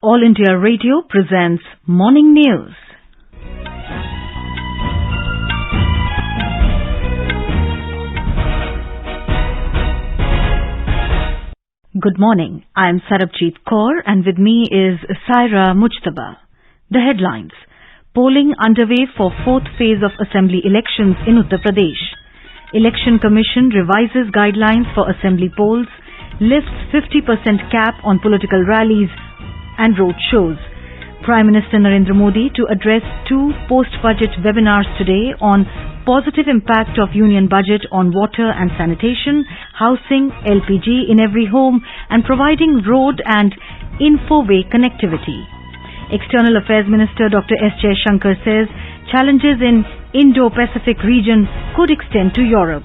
All India Radio presents Morning News. Good morning. I am Sarabjit Kaur and with me is Saira Mujtaba. The headlines. Polling underway for fourth phase of assembly elections in Uttar Pradesh. Election Commission revises guidelines for assembly polls, lifts 50% cap on political rallies and road shows. Prime Minister Narendra Modi to address two post-budget webinars today on positive impact of Union budget on water and sanitation, housing, LPG in every home and providing road and infoway connectivity. External Affairs Minister Dr. S. Jaishankar says challenges in Indo-Pacific region could extend to Europe.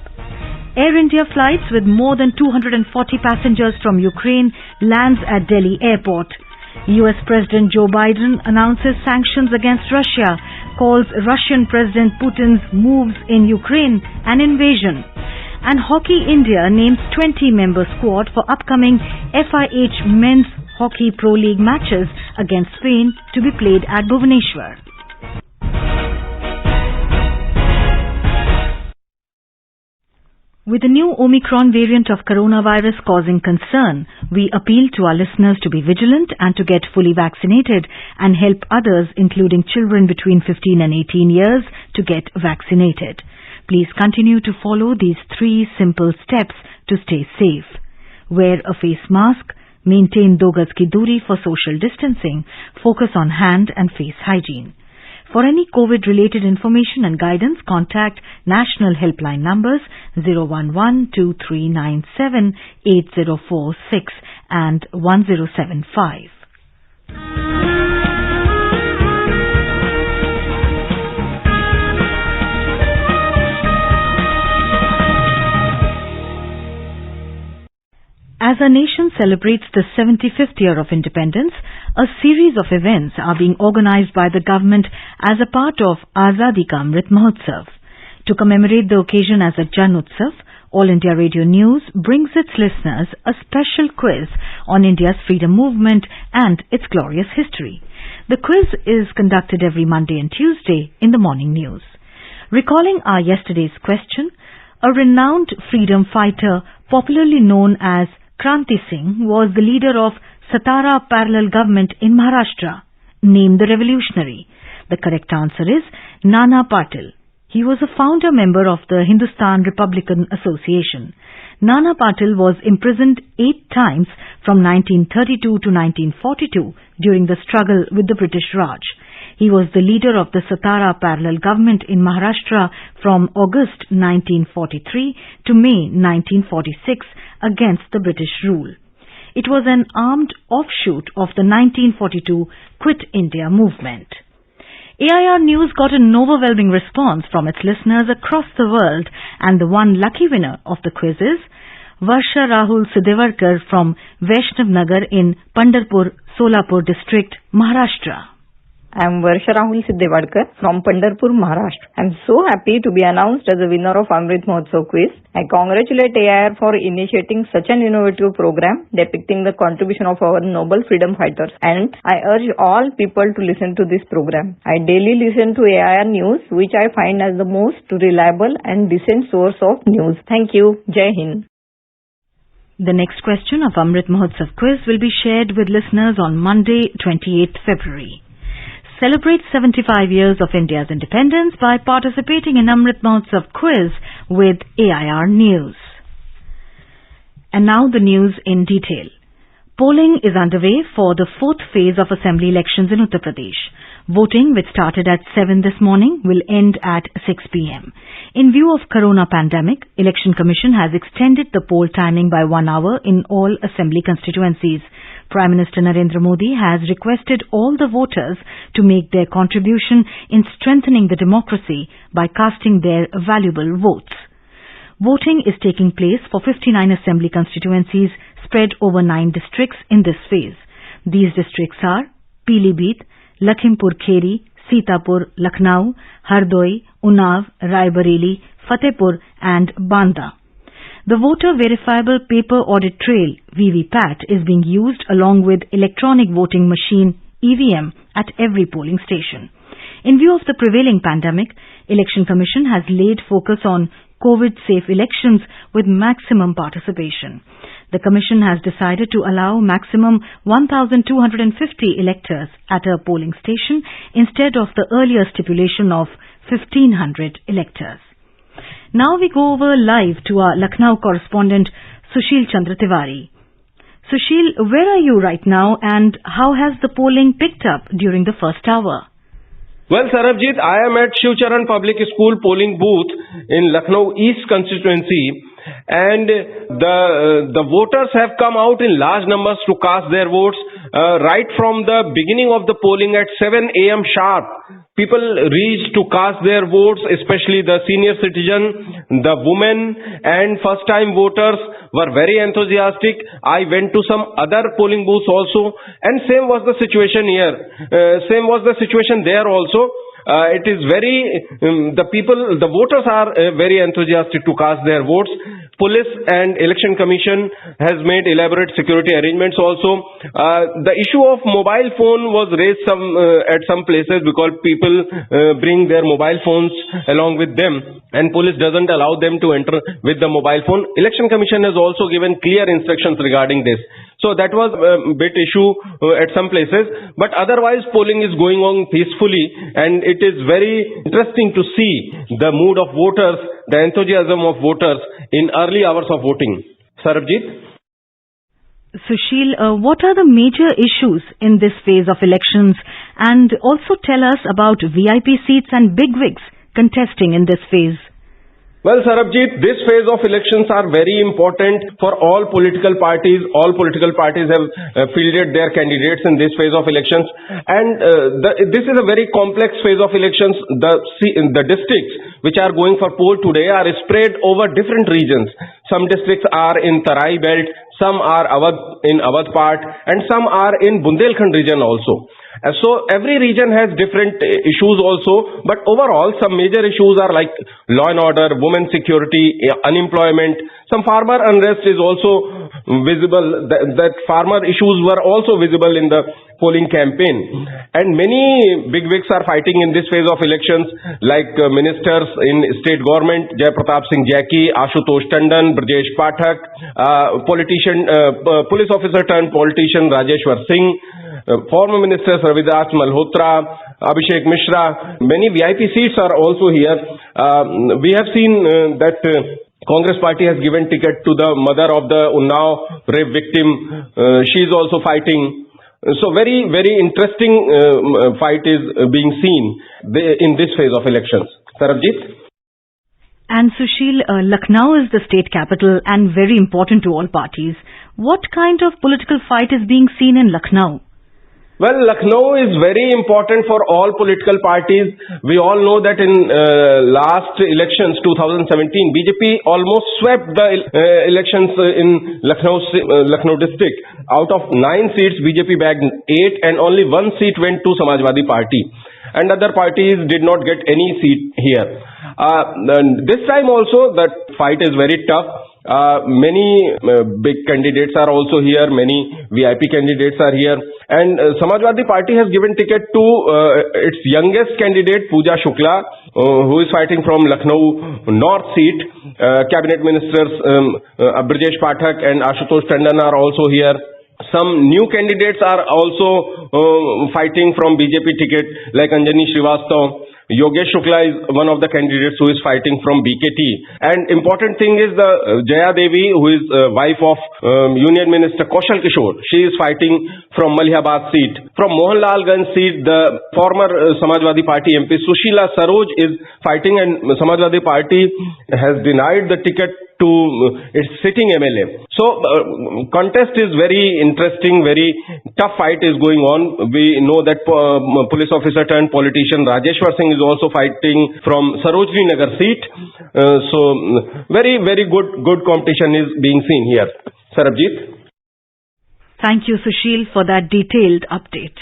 Air India flights with more than 240 passengers from Ukraine lands at Delhi airport. US President Joe Biden announces sanctions against Russia, calls Russian President Putin's moves in Ukraine an invasion. And Hockey India names 20-member squad for upcoming FIH Men's Hockey Pro League matches against Spain to be played at Bhubaneswar. With the new Omicron variant of coronavirus causing concern, we appeal to our listeners to be vigilant and to get fully vaccinated and help others, including children between 15 and 18 years, to get vaccinated. Please continue to follow these 3 simple steps to stay safe. Wear a face mask, maintain 2 gaz ki duri for social distancing, focus on hand and face hygiene. For any COVID-related information and guidance, contact national helpline numbers 011-2397-8046 and 1075. As our nation celebrates the 75th year of independence, a series of events are being organized by the government as a part of Azadi Ka Amrit Mahotsav. To commemorate the occasion as a Jan Utsav, All India Radio News brings its listeners a special quiz on India's freedom movement and its glorious history. The quiz is conducted every Monday and Tuesday in the morning news. Recalling our yesterday's question, a renowned freedom fighter popularly known as Kranti Singh was the leader of Satara parallel government in Maharashtra. Name the revolutionary. The correct answer is Nana Patil. He was a founder member of the Hindustan Republican Association. Nana Patil was imprisoned 8 times from 1932 to 1942 during the struggle with the British Raj. He was the leader of the Satara parallel government in Maharashtra from August 1943 to May 1946 against the British rule. It was an armed offshoot of the 1942 Quit India movement. AIR News got an overwhelming response from its listeners across the world, and the one lucky winner of the quiz is Varsha Rahul Sidevarkar from Vaishnav Nagar in Pandarpur, Solapur district, Maharashtra. I am Varsha Rahul Siddewardkar from Pandarpur, Maharashtra. I am so happy to be announced as a winner of Amrit Mahotsav quiz. I congratulate AIR for initiating such an innovative program depicting the contribution of our noble freedom fighters, and I urge all people to listen to this program. I daily listen to AIR News, which I find as the most reliable and decent source of news. Thank you. Jai Hind. The next question of Amrit Mahotsav quiz will be shared with listeners on Monday, 28th February. Celebrate 75 years of India's independence by participating in Amrit Mahotsav quiz with AIR News. And now the news in detail. Polling is underway for the 4th phase of assembly elections in Uttar Pradesh. Voting, which started at 7 this morning, will end at 6 p.m. In view of Corona pandemic, Election Commission has extended the poll timing by 1 hour in all assembly constituencies. Prime Minister Narendra Modi has requested all the voters to make their contribution in strengthening the democracy by casting their valuable votes. Voting is taking place for 59 assembly constituencies spread over 9 districts in this phase. These districts are Pilibhit, Lakhimpur Kheri, Sitapur, Lucknow, Hardoi, Unnao, Raebareli, Fatehpur and Banda. The Voter Verifiable Paper Audit Trail (VVPAT) is being used along with electronic voting machine (EVM) at every polling station. In view of the prevailing pandemic, Election Commission has laid focus on COVID-safe elections with maximum participation. The Commission has decided to allow maximum 1,250 electors at a polling station instead of the earlier stipulation of 1,500 electors. Now we go over live to our Lucknow correspondent Sushil Chandra Tiwari. Sushil, where are you right now and how has the polling picked up during the first hour? Well, Sarabjit, I am at Shiv Charan Public School polling booth in Lucknow East constituency, and the voters have come out in large numbers to cast their votes right from the beginning of the polling at 7 a.m. sharp. People reached to cast their votes, especially the senior citizen, the women and first-time voters were very enthusiastic. I went to some other polling booths also, and same was the situation here. Same was the situation there also. It is the voters are very enthusiastic to cast their votes. Police and Election Commission has made elaborate security arrangements also. The issue of mobile phone was raised at some places because people bring their mobile phones along with them and police doesn't allow them to enter with the mobile phone. Election Commission has also given clear instructions regarding this. So that was a bit issue at some places, but otherwise polling is going on peacefully and it is very interesting to see the mood of voters, the enthusiasm of voters in early hours of voting. Sarabjit? Sushil, what are the major issues in this phase of elections, and also tell us about VIP seats and bigwigs contesting in this phase? Well, Sarabjit, this phase of elections are very important for all political parties. All political parties have fielded their candidates in this phase of elections. And this is a very complex phase of elections. The districts which are going for poll today are spread over different regions. Some districts are in Tarai belt, some are in Awadh part, and some are in Bundelkhand region also. So every region has different issues also, but overall some major issues are like law and order, women security, unemployment. Some farmer unrest is also visible. That farmer issues were also visible in the polling campaign. And many bigwigs are fighting in this phase of elections, like ministers in state government, Jai Pratap Singh Jacky, Ashutosh Tandon, Brajesh Pathak, police officer turned politician Rajeshwar Singh, former ministers Ravidas Malhotra, Abhishek Mishra. Many VIP seats are also here. We have seen that Congress party has given ticket to the mother of the Unnao rape victim. She is also fighting. So very, very interesting fight is being seen in this phase of elections. Sarabjit? And Sushil, Lucknow is the state capital and very important to all parties. What kind of political fight is being seen in Lucknow? Well, Lucknow is very important for all political parties. We all know that in last elections, 2017, BJP almost swept the elections in Lucknow district. Out of 9 seats, BJP bagged 8 and only 1 seat went to Samajwadi Party. And other parties did not get any seat here. This time also, the fight is very tough. Many big candidates are also here, many VIP candidates are here, and Samajwadi Party has given ticket to its youngest candidate Pooja Shukla, who is fighting from Lucknow North seat. Cabinet ministers Brajesh Pathak and Ashutosh Tandon are also here. Some new candidates are also fighting from BJP ticket, like Anjani Srivastav. Yogesh Shukla is one of the candidates who is fighting from BKT. And important thing is the Jaya Devi, who is wife of Union Minister Kaushal Kishore. She is fighting from Malihabad seat. From Mohanlalganj seat, the former Samajwadi Party MP Sushila Saroj is fighting, and Samajwadi Party has denied the ticket to its sitting MLA. So contest is very interesting, very tough fight is going on. We know that police officer turned politician Rajeshwar Singh is also fighting from Sarojini Nagar seat. So very, very good competition is being seen here. Sarabjit? Thank you, Sushil, for that detailed update.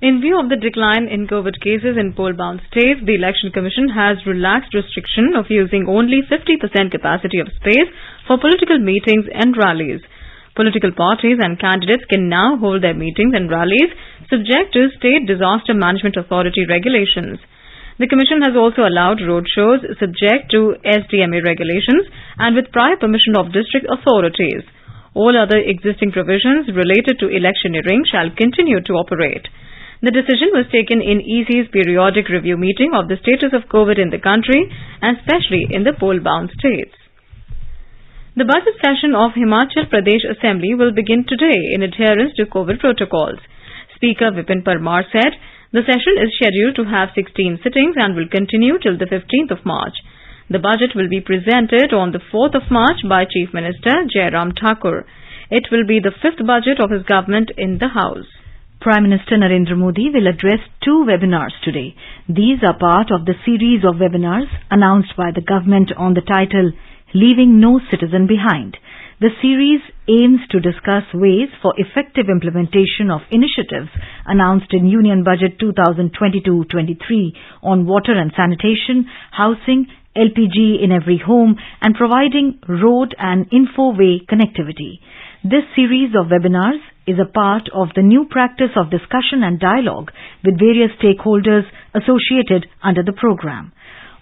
In view of the decline in COVID cases in poll-bound states, the Election Commission has relaxed restriction of using only 50% capacity of space for political meetings and rallies. Political parties and candidates can now hold their meetings and rallies subject to State Disaster Management Authority regulations. The Commission has also allowed roadshows subject to SDMA regulations and with prior permission of district authorities. All other existing provisions related to electioneering shall continue to operate. The decision was taken in EC's periodic review meeting of the status of COVID in the country and especially in the poll-bound states. The budget session of Himachal Pradesh Assembly will begin today in adherence to COVID protocols. Speaker Vipin Parmar said the session is scheduled to have 16 sittings and will continue till the 15th of March. The budget will be presented on the 4th of March by Chief Minister Jairam Thakur. It will be the 5th budget of his government in the House. Prime Minister Narendra Modi will address 2 webinars today. These are part of the series of webinars announced by the government on the title Leaving No Citizen Behind. The series aims to discuss ways for effective implementation of initiatives announced in Union Budget 2022-23 on water and sanitation, housing, LPG in every home, and providing road and info-way connectivity. This series of webinars is a part of the new practice of discussion and dialogue with various stakeholders associated under the program.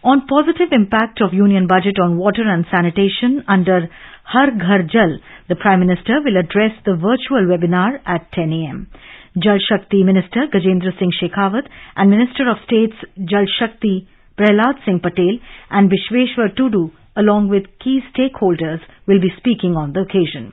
On positive impact of Union Budget on water and sanitation under Har Ghar Jal, the Prime Minister will address the virtual webinar at 10 a.m. Jal Shakti Minister Gajendra Singh Shekhawat and Minister of State's Jal Shakti Prahlad Singh Patel and Vishweshwar Tudu, along with key stakeholders, will be speaking on the occasion.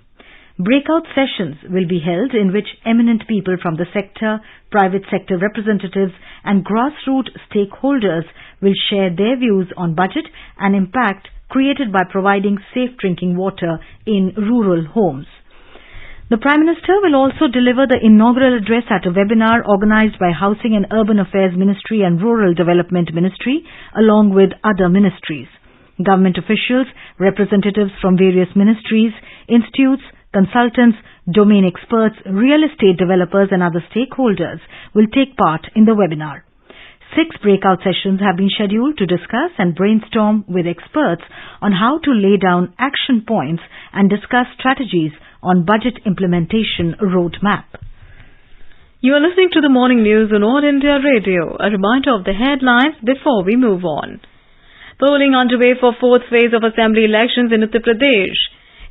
Breakout sessions will be held in which eminent people from the sector, private sector representatives and grassroots stakeholders will share their views on budget and impact created by providing safe drinking water in rural homes. The Prime Minister will also deliver the inaugural address at a webinar organized by Housing and Urban Affairs Ministry and Rural Development Ministry along with other ministries. Government officials, representatives from various ministries, institutes, consultants, domain experts, real estate developers and other stakeholders will take part in the webinar. 6 breakout sessions have been scheduled to discuss and brainstorm with experts on how to lay down action points and discuss strategies on budget implementation roadmap. You are listening to the morning news on All India Radio. A reminder of the headlines before we move on. Polling underway for 4th phase of assembly elections in Uttar Pradesh.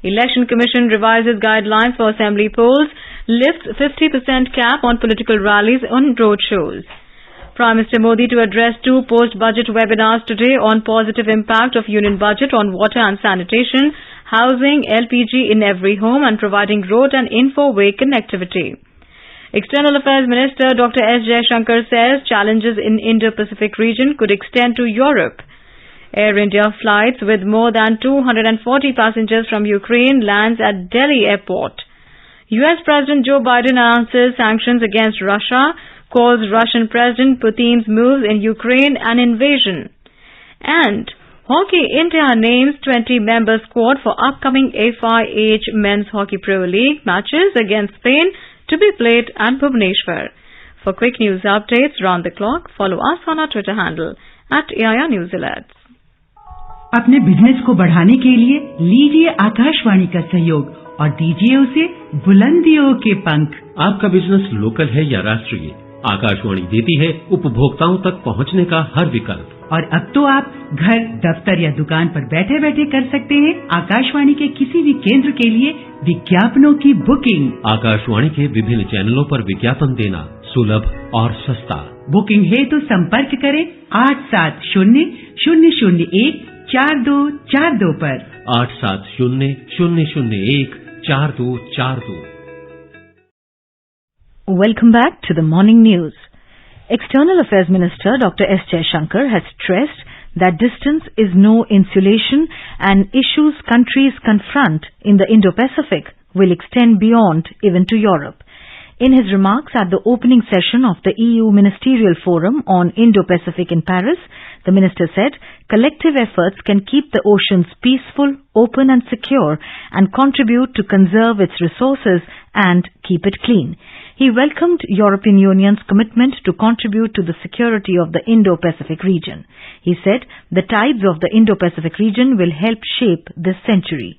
Election Commission revises guidelines for assembly polls, lifts 50% cap on political rallies and roadshows. Prime Minister Modi to address 2 post-budget webinars today on positive impact of Union Budget on water and sanitation, housing, LPG in every home and providing road and info-way connectivity. External Affairs Minister Dr. S. Jaishankar says challenges in Indo-Pacific region could extend to Europe. Air India flights with more than 240 passengers from Ukraine lands at Delhi airport. US President Joe Biden announces sanctions against Russia, calls Russian President Putin's moves in Ukraine an invasion. And Hockey India names 20-member squad for upcoming FIH Men's Hockey Pro League matches against Spain to be played at Bhubaneswar. For quick news updates round the clock, follow us on our Twitter handle @AIR News Alerts. अपने business को बढ़ाने के लिए लीजिए आकाशवाणी का सहयोग और दीजिए उसे बुलंदियों के पंख। आपका बिजनेस लोकल है या राष्ट्रीय, आकाशवाणी देती है उपभोक्ताओं तक पहुंचने का हर विकल्प। और अब तो आप घर, दफ्तर या दुकान पर बैठे बैठे कर सकते हैं आकाशवाणी के किसी भी केंद्र के लिए विज्ञापनों की बुकिंग। आकाशवाणी के विभिन्न चैनलों पर विज्ञापन देना सुलभ और सस्ता। बुकिंग है तो संपर्क करें 8700014242 पर 8700014242। Welcome back to the morning news. External Affairs Minister Dr. S. Jaishankar has stressed that distance is no insulation and issues countries confront in the Indo-Pacific will extend beyond even to Europe. In his remarks at the opening session of the EU Ministerial Forum on Indo-Pacific in Paris, the minister said collective efforts can keep the oceans peaceful, open and secure and contribute to conserve its resources and keep it clean. He welcomed European Union's commitment to contribute to the security of the Indo-Pacific region. He said the tides of the Indo-Pacific region will help shape this century.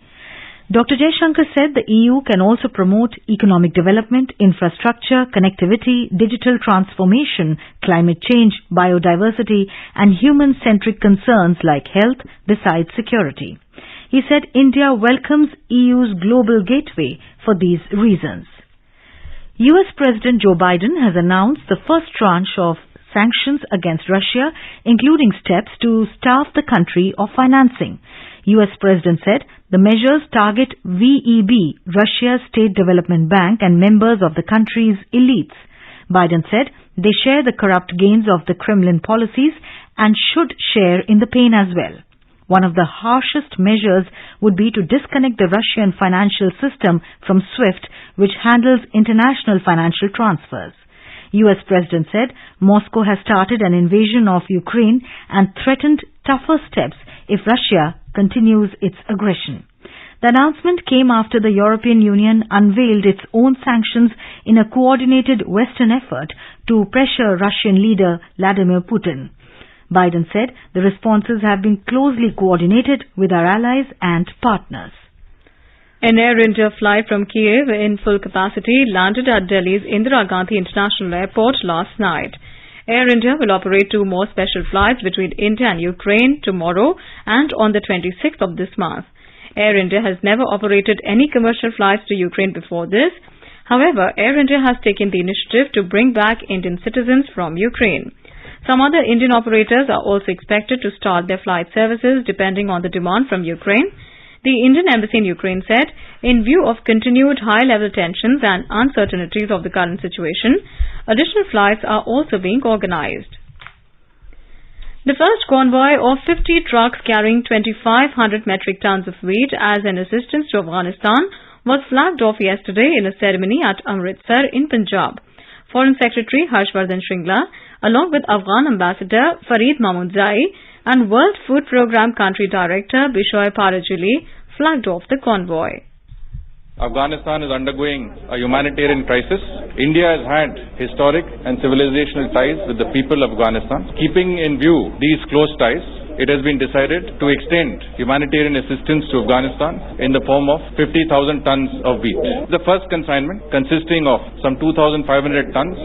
Dr. Jaishankar said the EU can also promote economic development, infrastructure, connectivity, digital transformation, climate change, biodiversity, and human-centric concerns like health besides security. He said India welcomes EU's global gateway for these reasons. US President Joe Biden has announced the first tranche of sanctions against Russia, including steps to starve the country of financing. US President said the measures target VEB, Russia's State Development Bank, and members of the country's elites. Biden said they share the corrupt gains of the Kremlin policies and should share in the pain as well. One of the harshest measures would be to disconnect the Russian financial system from SWIFT, which handles international financial transfers. US President said Moscow has started an invasion of Ukraine and threatened tougher steps if Russia continues its aggression. The announcement came after the European Union unveiled its own sanctions in a coordinated Western effort to pressure Russian leader Vladimir Putin. Biden said the responses have been closely coordinated with our allies and partners. An Air India flight from Kiev in full capacity landed at Delhi's Indira Gandhi International Airport last night. Air India will operate 2 more special flights between India and Ukraine tomorrow and on the 26th of this month. Air India has never operated any commercial flights to Ukraine before this. However, Air India has taken the initiative to bring back Indian citizens from Ukraine. Some other Indian operators are also expected to start their flight services depending on the demand from Ukraine. The Indian Embassy in Ukraine said, in view of continued high-level tensions and uncertainties of the current situation, additional flights are also being organized. The first convoy of 50 trucks carrying 2,500 metric tons of wheat as an assistance to Afghanistan was flagged off yesterday in a ceremony at Amritsar in Punjab. Foreign Secretary Harshvardhan Shringla, along with Afghan Ambassador Farid Mahmoodzai and World Food Programme Country Director Bishoy Parajuli flagged off the convoy. Afghanistan is undergoing a humanitarian crisis. India has had historic and civilizational ties with the people of Afghanistan. Keeping in view these close ties, it has been decided to extend humanitarian assistance to Afghanistan in the form of 50,000 tons of wheat. The first consignment, consisting of some 2,500 tons.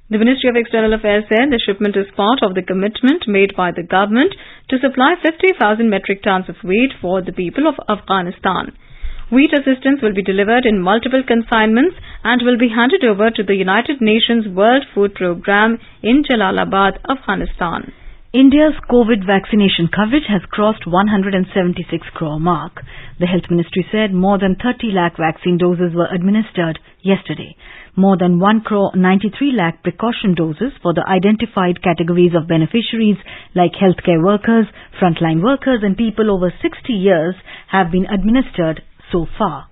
The Ministry of External Affairs said the shipment is part of the commitment made by the government to supply 50,000 metric tons of wheat for the people of Afghanistan. Wheat assistance will be delivered in multiple consignments and will be handed over to the United Nations World Food Programme in Jalalabad, Afghanistan. India's COVID vaccination coverage has crossed 176 crore mark. The Health Ministry said more than 30 lakh vaccine doses were administered yesterday. More than 1 crore 93 lakh precaution doses for the identified categories of beneficiaries like healthcare workers, frontline workers and people over 60 years have been administered so far.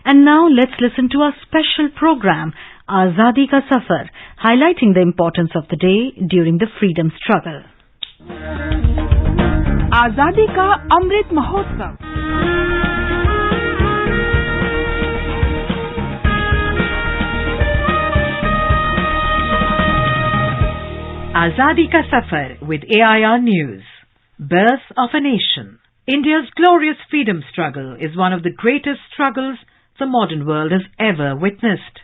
And now let's listen to our special program, Azadi Ka Safar, highlighting the importance of the day during the freedom struggle. आजादी का Amrit Mahotsav. Azadi Ka Safar with AIR News. Birth of a nation. India's glorious freedom struggle is one of the greatest struggles the modern world has ever witnessed.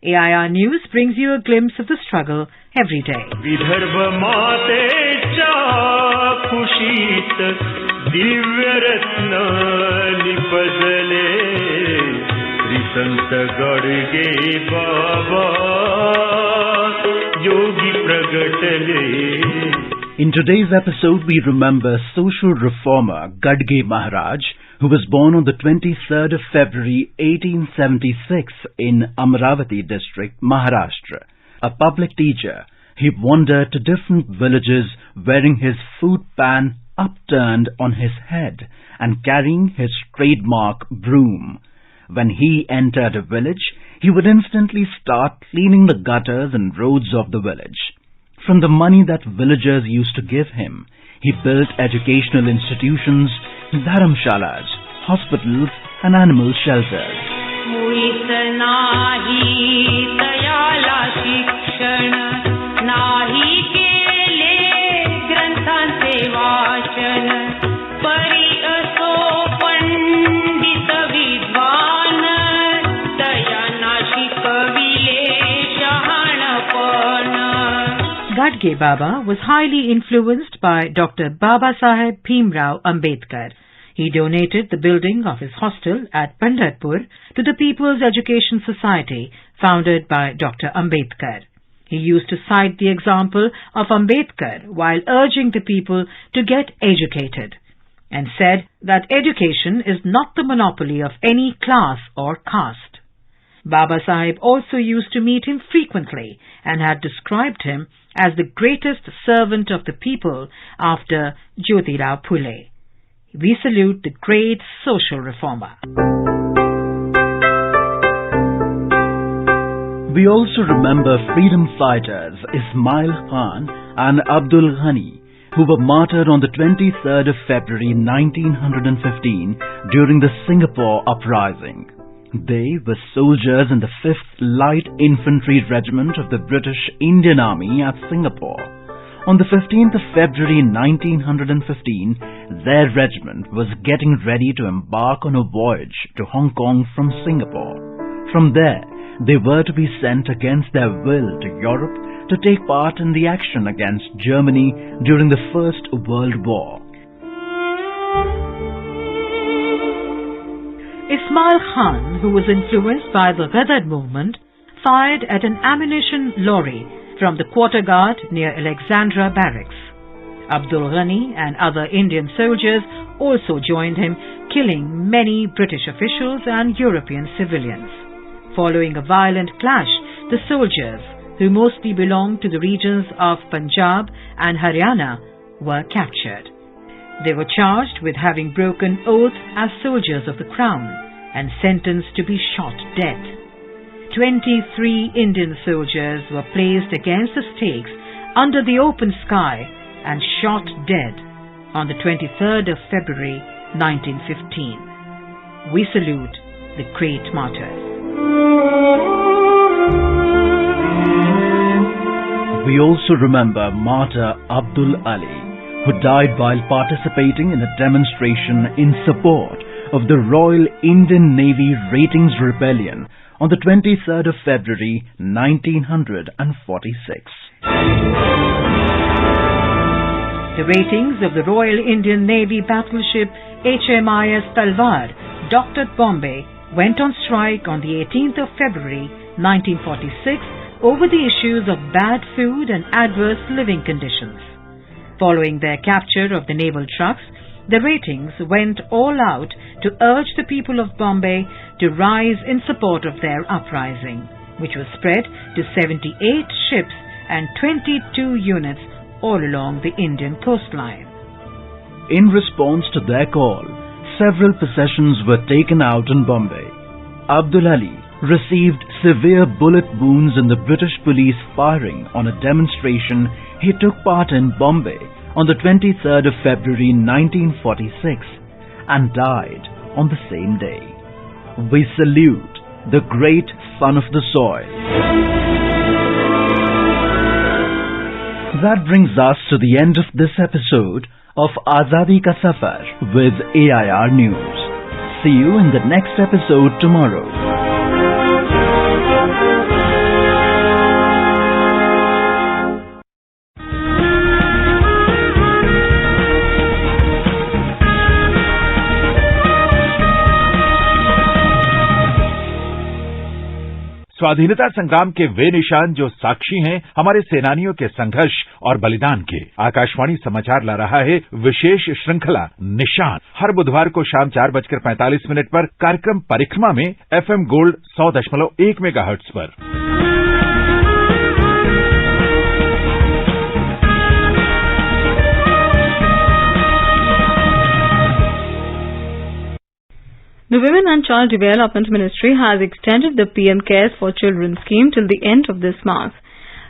AIR News brings you a glimpse of the struggle every day. In today's episode, we remember social reformer Gadge Maharaj, who was born on the 23rd of February 1876 in Amravati district, Maharashtra. A public teacher, he wandered to different villages wearing his food pan upturned on his head and carrying his trademark broom. When he entered a village, he would instantly start cleaning the gutters and roads of the village. From the money that villagers used to give him, he built educational institutions, dharamshalas, hospitals and animal shelters. मुळीच नाही तयाला शिक्षण नाही केले ग्रंथांचे वाचन परी असो पंडित विद्वान तयाना शिकविले शहाणपण. Gadge Baba was highly influenced by Dr. Babasaheb Bhimrao Ambedkar. He donated the building of his hostel at Pandharpur to the People's Education Society founded by Dr. Ambedkar. He used to cite the example of Ambedkar while urging the people to get educated and said that education is not the monopoly of any class or caste. Baba Sahib also used to meet him frequently and had described him as the greatest servant of the people after Jyotirao Phule. We salute the great social reformer. We also remember freedom fighters Ismail Khan and Abdul Ghani, who were martyred on the 23rd of February 1915 during the Singapore uprising. They were soldiers in the 5th Light Infantry Regiment of the British Indian Army at Singapore. On the 15th of February 1915, their regiment was getting ready to embark on a voyage to Hong Kong from Singapore. From there, they were to be sent against their will to Europe to take part in the action against Germany during the First World War. Ismail Khan, who was influenced by the Ghadar movement, fired at an ammunition lorry from the quarter guard near Alexandra Barracks. Abdul Ghani and other Indian soldiers also joined him, killing many British officials and European civilians. Following a violent clash, the soldiers, who mostly belonged to the regions of Punjab and Haryana, were captured. They were charged with having broken oath as soldiers of the Crown and sentenced to be shot dead. 23 Indian soldiers were placed against the stakes under the open sky and shot dead on the 23rd of February 1915. We salute the great martyrs. We also remember martyr Abdul Ali, who died while participating in a demonstration in support of the Royal Indian Navy Ratings Rebellion on the 23rd of February 1946. The ratings of the Royal Indian Navy battleship HMIS Talwar, docked at Bombay, went on strike on the 18th of February 1946 over the issues of bad food and adverse living conditions. Following their capture of the naval trucks, the ratings went all out to urge the people of Bombay to rise in support of their uprising, which was spread to 78 ships and 22 units all along the Indian coastline. In response to their call, several processions were taken out in Bombay. Abdul Ali received severe bullet wounds in the British police firing on a demonstration he took part in Bombay on the 23rd of February 1946 and died on the same day. We salute the great son of the soil. That brings us to the end of this episode of Azadi Ka Safar with AIR News. See you in the next episode tomorrow. स्वाधीनता संग्राम के वे निशान जो साक्षी हैं हमारे सेनानियों के संघर्ष और बलिदान के। आकाशवाणी समाचार ला रहा है विशेष श्रृंखला निशान। हर बुधवार को शाम 4:45 पर कार्यक्रम परिक्रमा में FM गोल्ड 100.1 मेगाहर्ट्ज पर। The Women and Child Development Ministry has extended the PM Cares for Children scheme till the end of this month.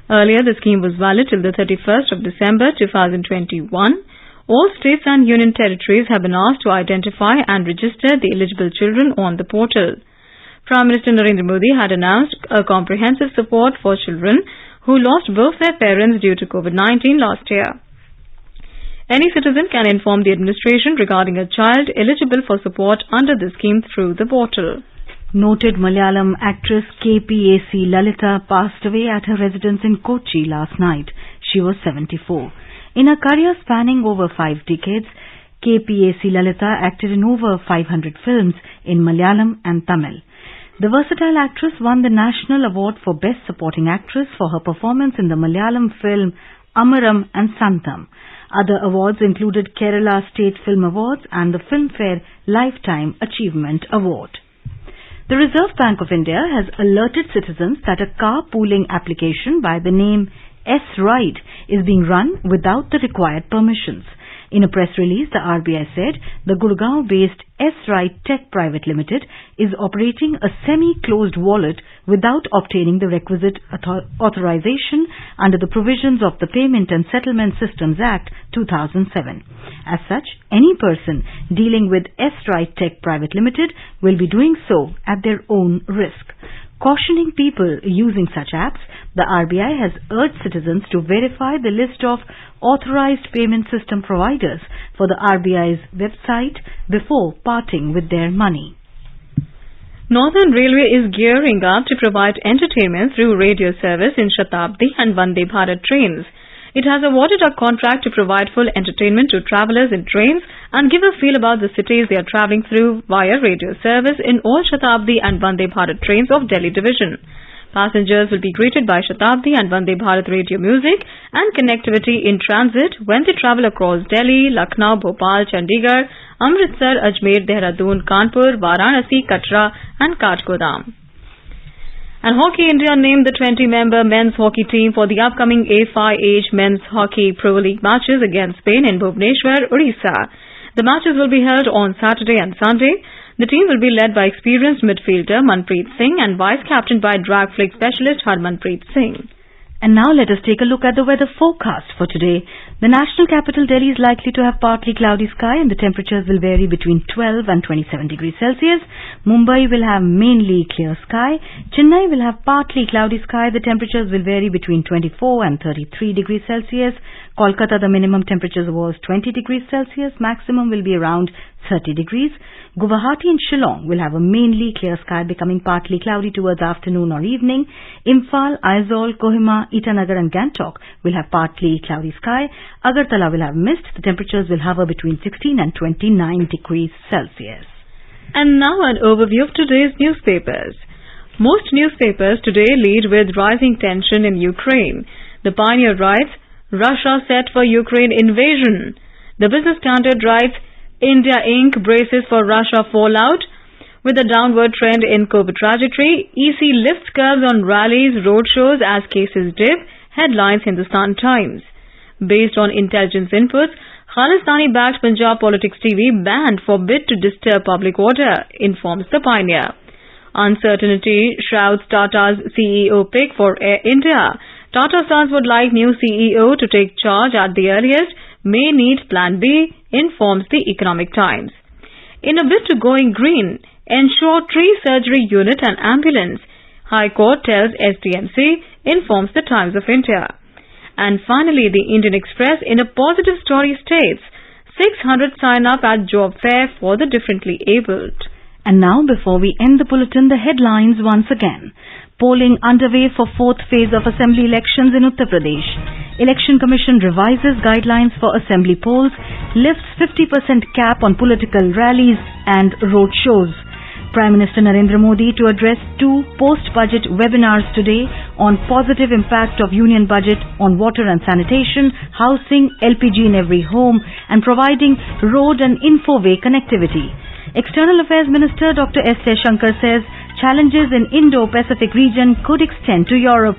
Earlier, the scheme was valid till the 31st of December 2021. All states and union territories have been asked to identify and register the eligible children on the portal. Prime Minister Narendra Modi had announced a comprehensive support for children who lost both their parents due to COVID-19 last year. Any citizen can inform the administration regarding a child eligible for support under this scheme through the portal. Noted Malayalam actress KPAC Lalita passed away at her residence in Kochi last night. She was 74. In a career spanning over 5 decades, KPAC Lalita acted in over 500 films in Malayalam and Tamil. The versatile actress won the National Award for Best Supporting Actress for her performance in the Malayalam film Amaram and Santam. Other awards included Kerala State Film Awards and the Filmfare Lifetime Achievement Award. The Reserve Bank of India has alerted citizens that a car pooling application by the name S-Ride is being run without the required permissions. In a press release, the RBI said the Gurgaon-based S-Ride Tech Private Limited is operating a semi-closed wallet without obtaining the requisite authorization under the provisions of the Payment and Settlement Systems Act 2007. As such, any person dealing with S-Ride Tech Private Limited will be doing so at their own risk. Cautioning people using such apps, the RBI has urged citizens to verify the list of authorized payment system providers for the RBI's website before parting with their money. Northern Railway is gearing up to provide entertainment through radio service in Shatabdi and Vande Bharat trains. It has awarded a contract to provide full entertainment to travellers in trains and give a feel about the cities they are travelling through via radio service in all Shatabdi and Vande Bharat trains of Delhi Division. Passengers will be greeted by Shatabdi and Vande Bharat radio music and connectivity in transit when they travel across Delhi, Lucknow, Bhopal, Chandigarh, Amritsar, Ajmer, Dehradun, Kanpur, Varanasi, Katra and Kathgodam. And Hockey India named the 20-member men's hockey team for the upcoming A5 Men's Hockey Pro League matches against Spain in Bhubaneswar, Odisha. The matches will be held on Saturday and Sunday. The team will be led by experienced midfielder Manpreet Singh and vice-captained by drag flick specialist Harmanpreet Singh. And now let us take a look at the weather forecast for today. The national capital Delhi is likely to have partly cloudy sky and the temperatures will vary between 12 and 27 degrees Celsius. Mumbai will have mainly clear sky. Chennai will have partly cloudy sky. The temperatures will vary between 24 and 33 degrees Celsius. Kolkata, the minimum temperature was 20 degrees Celsius. Maximum will be around 30 degrees. Guwahati and Shillong will have a mainly clear sky becoming partly cloudy towards afternoon or evening. Imphal, Aizawl, Kohima, Itanagar and Gangtok will have partly cloudy sky. Agartala will have mist. The temperatures will hover between 16 and 29 degrees Celsius. And now an overview of today's newspapers. Most newspapers today lead with rising tension in Ukraine. The Pioneer writes, Russia set for Ukraine invasion. The Business Standard writes, India Inc. braces for Russia fallout. With a downward trend in COVID trajectory, EC lifts curbs on rallies, roadshows as cases dip, headlines Hindustan Times. Based on intelligence inputs, Khalistani-backed Punjab Politics TV banned for bid to disturb public order, informs the Pioneer. Uncertainty shrouds Tata's CEO pick for Air India. Tata Sons would like new CEO to take charge at the earliest, may need Plan B, informs the Economic Times. In a bid to going green, ensure tree surgery unit and ambulance, High Court tells SDMC, informs the Times of India. And finally, the Indian Express in a positive story states, 600 sign up at job fair for the differently abled. And now, before we end the bulletin, the headlines once again. Polling underway for 4th phase of Assembly elections in Uttar Pradesh. Election Commission revises guidelines for Assembly polls, lifts 50% cap on political rallies and road shows. Prime Minister Narendra Modi to address 2 post-budget webinars today on positive impact of Union budget on water and sanitation, housing, LPG in every home and providing road and infoway connectivity. External Affairs Minister Dr. S. Shankar says challenges in Indo-Pacific region could extend to Europe.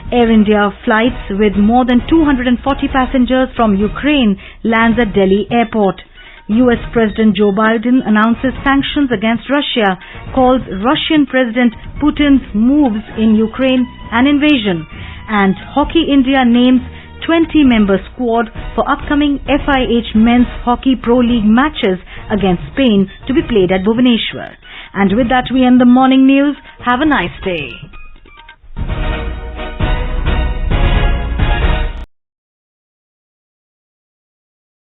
Air India flights with more than 240 passengers from Ukraine lands at Delhi airport. US President Joe Biden announces sanctions against Russia, calls Russian President Putin's moves in Ukraine an invasion. And Hockey India names 20-member squad for upcoming FIH Men's Hockey Pro League matches against Spain to be played at Bhubaneswar. And with that, we end the morning news. Have a nice day.